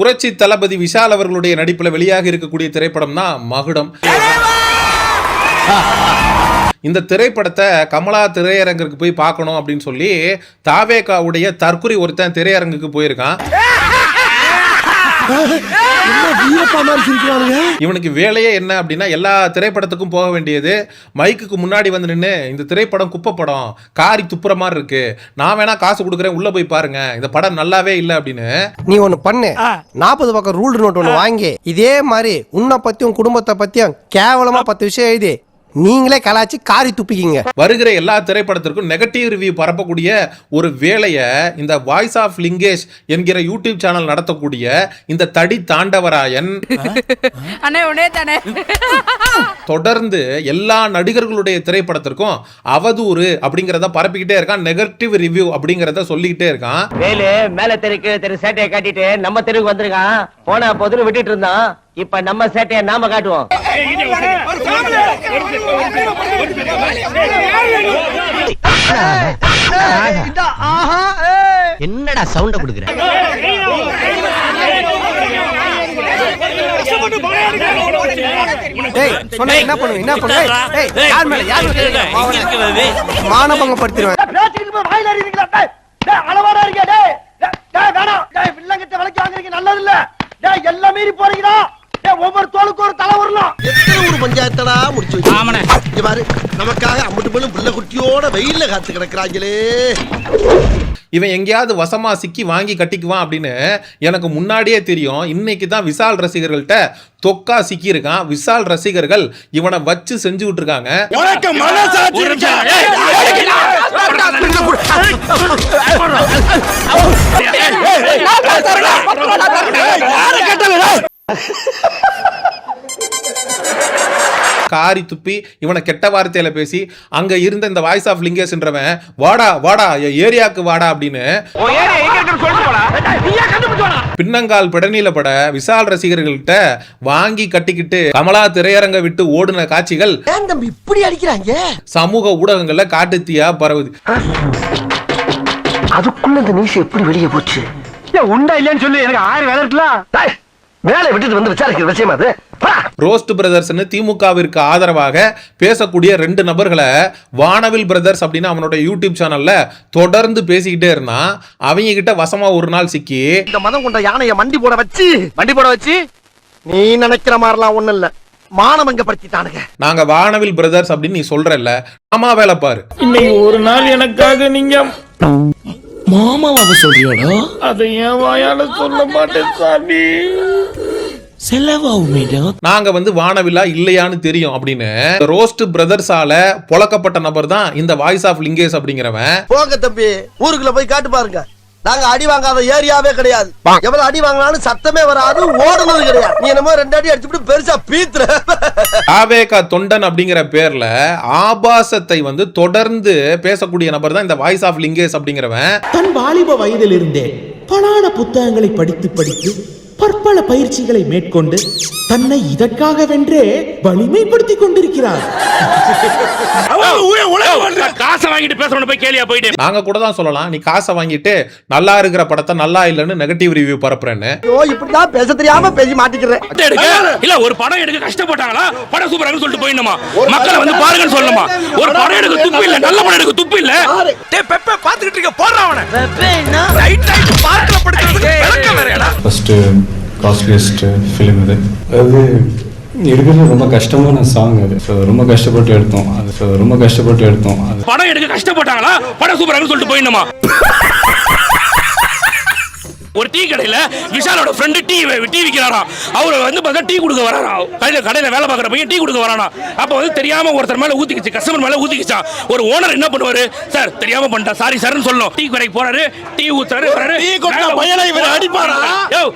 புரட்சி தளபதி விஷால் அவர்களுடைய நடிப்புல வெளியாக இருக்கக்கூடிய திரைப்படம் தான் மகுடம். இந்த திரைப்படத்தை கமலா திரையரங்குக்கு போய் பார்க்கணும் அப்படின்னு சொல்லி தாவேகாவுடைய தற்குறி ஒருத்தன் திரையரங்குக்கு போயிருக்கான். இவனுக்கு வேலையே என்ன அப்படின்னா எல்லா திரைப்படத்துக்கும் போக வேண்டியது, மைக்குக்கு முன்னாடி வந்து நின்று இந்த திரைப்படம் குப்பை படம், காரி துப்புற மாதிரி இருக்கு, நான் வேணா காசு கொடுக்குறேன் உள்ள போய் பாருங்க, இந்த படம் நல்லாவே இல்லை அப்படின்னு. நீ ஒண்ணு பண்ணு, 40 பக்கம் ரூல் நோட் ஒண்ணு வாங்கி இதே மாதிரி உன்னை பத்தியும் குடும்பத்தை பத்தியும் கேவலமா 10 விஷயம் எழுதி நீங்களே கலாச்சி காரி துப்பிக்கிங்க. வருகிற எல்லா திரைப்படத்திற்கும் நெகட்டிவ் ரிவ்யூ பரப்பக்கூடிய ஒரு வேலையை இந்த வாய்ஸ் ஆஃப் லிங்கேஷ் என்கிற யூடியூப் சேனல் நடத்தக்கூடிய இந்த தடி தாண்டவராயன் தொடர்ந்து எல்லா நடிகர்களுடைய திரைப்படத்திற்கும் அவதூறு அப்படிங்கறத பரப்பிக்கிட்டே இருக்கான், நெகட்டிவ் ரிவ்யூ அப்படிங்கறத சொல்லிக்கிட்டே இருக்கான். வேலு மேல தெரு சேட்டையை காட்டிட்டு நம்ம தெருவுக்கு வந்திருக்கான், போனா போதுன்னு விட்டுட்டு இருந்தான், இப்ப நம்ம சேட்டையை நாம காட்டுவோம். என்னடா சவுண்ட குடுக்குற? என்ன பண்ணுவீங்க? என்ன பண்ணுவீங்க? மானபங்கப்படுத்திடுவேன். அளவாடா இருக்க வில்லங்கத்தை வாங்குறீங்க, நல்லது இல்ல. எல்லாம் மீறி போறீங்களா? ஒவ்வொரு தோளுக்கு ஒரு தலை வரலாம். எத்தனை ஒரு பஞ்சாயத்தடா முடிச்சு வச்சு பாரு, நமக்காக அம்பட்டு போலும் பிள்ளை குட்டியோட வெயில்ல காத்து கிடக்குறாங்களே. இவன் எங்கேயாவது வசமா சிக்கி வாங்கி கட்டிக்குவான் அப்படின்னு எனக்கு முன்னாடியே தெரியும். இன்னைக்கு தான் விஷால் ரசிகர்கள்ட்ட தொக்கா சிக்கி இருக்கான். விஷால் ரசிகர்கள் இவனை வச்சு செஞ்சுக்கிட்டு இருக்காங்க. காரி துப்பி இவனை கெட்ட வார்த்தையில பேசி அங்க இருந்த இந்த வாய்ஸ் ஆஃப் லிங்கேஷ்ன்றவன் வாடா வாடா ஏரியாக்கு வாடா அப்படின்னு பின்னங்கால் பிடனில பட விஷால் ரசிகர்கள்ட்ட வாங்கி கட்டிக்கிட்டு கமலா திரையரங்க விட்டு ஓடுன காட்சிகள் இப்படி அடிக்கிறாங்க சமூக ஊடகங்கள்ல காட்டுத்தீயா பரவுது. அதுக்குள்ள இந்த நியூஸ் எப்படி வெளியே போச்சு? உண்டா இல்லையான்னு சொல்லி எனக்கு 1000 வேலை இருக்கலாம். வேலை விட்டுட்டு வந்து விசாரிக்கிற விஷயம் அது. ரோஸ்ட் பிரதர்ஸ் திமுகவிற்கு ஆதரவாக பேசக்கூடிய 2 நபர்களை வானவில் பிரதர்ஸ் அப்படின்னு அவனோட யூடியூப் சேனல்ல தொடர்ந்து பேசிக்கிட்டே இருந்தான். அவங்க கிட்ட வசமா ஒரு நாள் சிக்கி இந்த மதம் கொண்ட யானையை மண்டி போட வச்சு நீ நினைக்கிற மாதிரிலாம் ஒண்ணு இல்ல, மானமங்க படுத்திட்டானுங்க. நாங்க வானவில் பிரதர்ஸ் அப்படின்னு நீ சொல்றல்ல, ஆமா வேலை பாரு. இன்னைக்கு ஒரு நாள் எனக்காக நீங்க மாமாவை சொல்றியோடா? அதை என் வாயால சொல்ல மாட்டேன் சாமி. நாங்க வந்து வானவில்லா இல்லையான்னு தெரியும் அப்படின்னு ரோஸ்ட் பிரதர்ஸால பொளக்கப்பட்ட நபர் தான் இந்த வாய்ஸ் ஆஃப் லிங்கேஷ் அப்படிங்கிறவன். போங்க தம்பி, ஊருக்குள்ள போய் காட்டு பாருங்க. நாங்க அடி வாங்காத ஏரியாவே கிடையாது. எவ்வளவு அடி வாங்கினாலும் சத்தமே வராது, ஓடுனது கிடையாது. நீ என்னமோ 2 அடி அடிச்சுட்டு பெருசா பீத்துற. தாவேகா தொண்டன் அப்படிங்கிற பேர்ல ஆபாசத்தை வந்து தொடர்ந்து பேசக்கூடிய நபர் தான் இந்த வாய்ஸ் ஆஃப் லிங்கேஷ் அப்படிங்கிறவன். தன் வாலிப வயதில் இருந்தே பலான புத்தகங்களை படித்து பற்பல பயிற்சிகளை மேற்கொண்டு தன்னை இதற்காகவென்றே வலிமைப்படுத்திக் கொண்டிருக்கிறார். காசை வாங்கிட்டு பேசணும் போய் கேளியா போயிட்டு. நாங்க கூட தான் சொல்லலாம், நீ காசை வாங்கிட்டு நல்லா இருக்கிற படத்தை நல்லா இல்லன்னு நெகட்டிவ் ரிவ்யூ பரப்புறேன்னு. இப்படிதான் பேச தெரியாம பேசி மாட்டிக்கிறேன். இல்ல ஒரு படம் எடுக்க கஷ்டப்பட்டாங்களா, படம் சூப்பரா சொல்லிட்டு போயிடணுமா, மக்களை வந்து பாருங்கன்னு சொல்லணுமா? ஒரு படம் எடுக்க துப்பு இல்ல, நல்ல படம் எடுக்க துப்பு இல்ல. டேய் பெப்பே பாத்துக்கிட்டு இருக்க, போறா அவனை. பெப்பேனா ரைட் பார்க்கல படுத்துறதுக்கு விளக்கம் வேறடா. ஃபர்ஸ்ட் காஸ்ட்லியஸ்ட் ஃபிலிம் இது. அது இருக்கிறது ரொம்ப கஷ்டமான சாங். அது ரொம்ப கஷ்டப்பட்டு எடுத்தோம். படம் எடுக்க கஷ்டப்பட்டாங்களா, படம் சூப்பரா சொல்லிட்டு போயிடணுமா? ஒரு டீ கடையில விஷாலோட ஃப்ரெண்டு டீ விக்கிறாராம். அவரு வந்து பார்த்தா டீ கொடுக்க வராராம். கடையில வேலை பார்க்குற பையன் டீ கொடுக்க வரானா. அப்ப வந்து தெரியாம ஒருத்தர் மேல ஊத்திக்கிச்சு, கஸ்டமர் மேல ஊத்திக்கிச்சான். ஒரு ஓனர் என்ன பண்ணுவாரு, சார் தெரியாம பண்ணிட்டா சாரி சார்னு சொல்லணும். டீ கடைக்கு போறாரு, டீ ஊத்துறாரு, வராரு, டீ கொட்ட பையனை இவர அடிப்பாரா?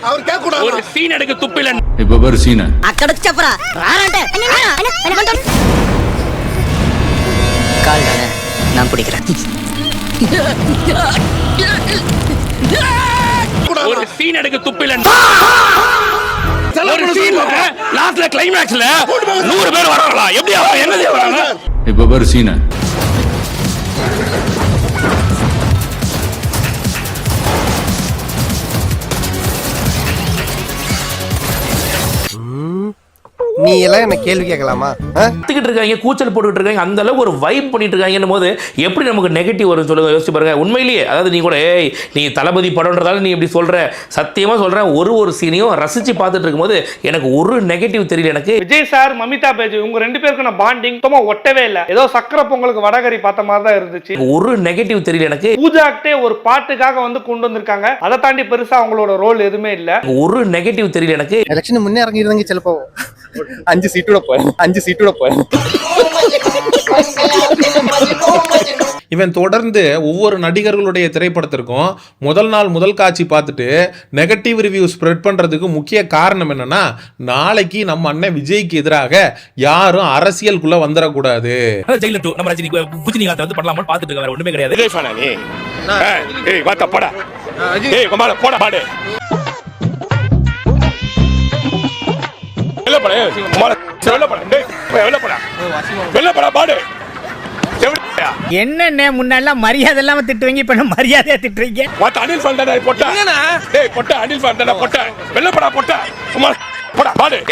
அவர் கேட்க கூடாது. ஒரு சீன் எடுக்க துப்பில்ல. இப்ப பாரு சீன் அக்கடச்சப்ரா ராரண்டே கால் தான நான் பிடிக்கிறேன். ஒரு சீன் எடுக்க துப்பில்ல. ஒரு சீன்ல லாஸ்ட்ல கிளைமாக்ஸ்ல 100 பேர் வராங்களா? எப்படி என்னது வராங்க? இப்ப பாரு சீன் நீ எல்லாம் என்ன கேள்வி கேட்கலாமா? கத்துக்கிட்டு இருக்காங்க, கூச்சல் போட்டுக்கிட்டு இருக்காங்க, அந்த அளவுக்கு ஒரு வைப் பண்ணிட்டு இருக்காங்கன்னும் போது எப்படி நமக்கு நெகட்டிவ் வரும் சொல்லுங்க, யோசிச்சு பாருங்க. உண்மையிலேயே அதாவது நீ கூட நீ தளபதி படம்ன்றதால நீ இப்படி சொல்ற, சத்தியமா சொல்றேன், ஒரு சீனையும் ரசிச்சு பார்த்துட்டு இருக்கும்போது எனக்கு ஒரு நெகட்டிவ் தெரியல. எனக்கு விஜய் சார் மமிதா பேஜ் இவங்க 2 பேருக்கான பாண்டிங் சுத்தமா ஒட்டவே இல்ல. ஏதோ சக்கரை பொங்கலுக்கு வடகரி பார்த்த மாதிரி தான் இருந்துச்சு. ஒரு நெகட்டிவ் தெரியல. எனக்கு பூஜாக்டே ஒரு பாட்டுக்காக வந்து கொண்டு வந்திருக்காங்க. அதை தாண்டி பெருசா அவங்களோட ரோல் எதுவுமே இல்ல. ஒரு நெகட்டிவ் தெரியல. எனக்கு எலெக்ஷன் முன்னே இறங்கி இருந்தாங்க, சிலப்போ 5 சீட்டோட போய் இவன் தொடர்ந்து ஒவ்வொரு நடிகர்களுடைய திரைப்படத்திற்கும் முதல் நாள் முதல் காட்சி பார்த்துட்டு நெகட்டிவ் ரிவ்யூ ஸ்ப்ரெட் பண்றதுக்கு முக்கிய காரணம் என்னன்னா, நாளைக்கு நம்ம அண்ணன் விஜய்க்கு எதிராக யாரும் அரசியலுக்குள்ள வந்துடக்கூடாது. நம்ம ரஜினி குஜினிகாந்த் வந்து பண்ணலாமா பார்த்துட்டு இருக்க, வேற ஒண்ணுமே கிடையாது. என்னென்ன முன்னெல்லாம் மரியாதை இல்லாம திட்டுவீங்க, இப்ப மரியாதையா திட்டுறீங்க.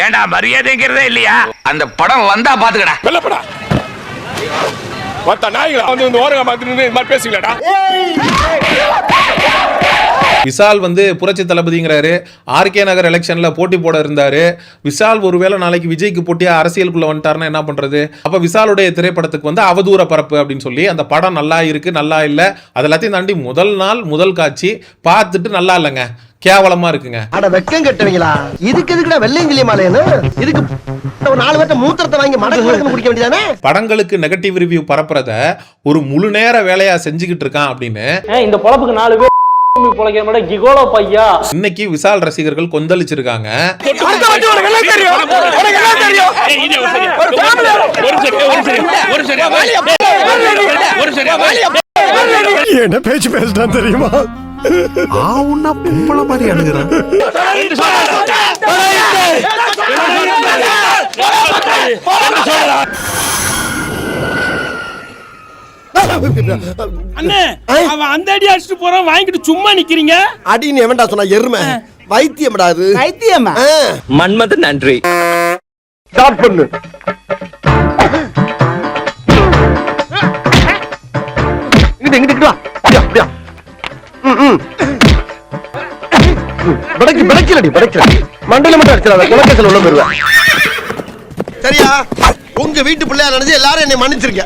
ஏண்டா மரியாதைங்கிறதே இல்லையா? அந்த படம் வந்தா பாத்துக்கடா. வெள்ளப்படா மத்த நாய்களா வந்து ஓரங்க மாதிரி இந்த மாதிரி பேசிக்கலடா. விஷால் வந்து புரட்சி தளபதிங்கிறாரு, ஆர்கே நகர் எலெக்ஷன்ல போட்டி போட இருந்தாரு. விஷால் ஒருவேளை நாளைக்கு விஜய்க்கு போட்டியா அரசியலுக்குள்ள வந்துட்டாருன்னா என்ன பண்றது? அப்ப விஷாலுடைய திரைப்படத்துக்கு வந்து அவதூற பரப்பு அப்படின்னு சொல்லி அந்த படம் நல்லா இருக்கு நல்லா இல்ல அதெல்லாத்தையும் தாண்டி முதல் நாள் முதல் காட்சி பார்த்துட்டு நல்லா இல்லைங்க, கேவலமா இருக்குங்க. அட வெக்கம் கட்டுவீங்களா? இதுக்கு எதுக்குடா வெள்ளையங்கிலி மாலையன்னு? இதுக்கு ஒரு 4 பேர்ட்ட மூத்திரத்தை வாங்கி மடக்கு குடிக்க வேண்டியதானே? படங்களுக்கு நெகட்டிவ் ரிவ்யூ பரப்புறத ஒரு முழு நேர வேலையா செஞ்சுக்கிட்டு இருக்கான் அப்படின்னு இந்த பொழப்புக்கு 4 பேர் பொழைக்கிற கிகோலோ பையா. இன்னைக்கு விஷால் ரசிகர்கள் கொந்தளிச்சிருக்காங்க. என்ன பேச்சு பேசிட்டான் தெரியுமா? ஆவுன்னா பொம்பள மாதிரி அணுகுறான். அண்ணே அவன் அந்த அடி அடிச்சிட்டு போறான், வாங்கிட்டு சும்மா நிக்கிறீங்க. அடின்னு எவன்டா சொன்னா? எருமை வைத்தியம்டா அது. வைத்தியமா? மன்மத நன்றி. ஸ்டார்ட் பண்ணு. இங்கிட்டு வா. அப்படியா? படைக்கலடி. மண்டல மட்டும் அடிச்சிடாத, குலக்கேசல் உள்ள போயிருவேன். சரியா? உங்க வீட்டு பிள்ளையா நினைச்சு எல்லாரும் என்னை மன்னிச்சிருக்க.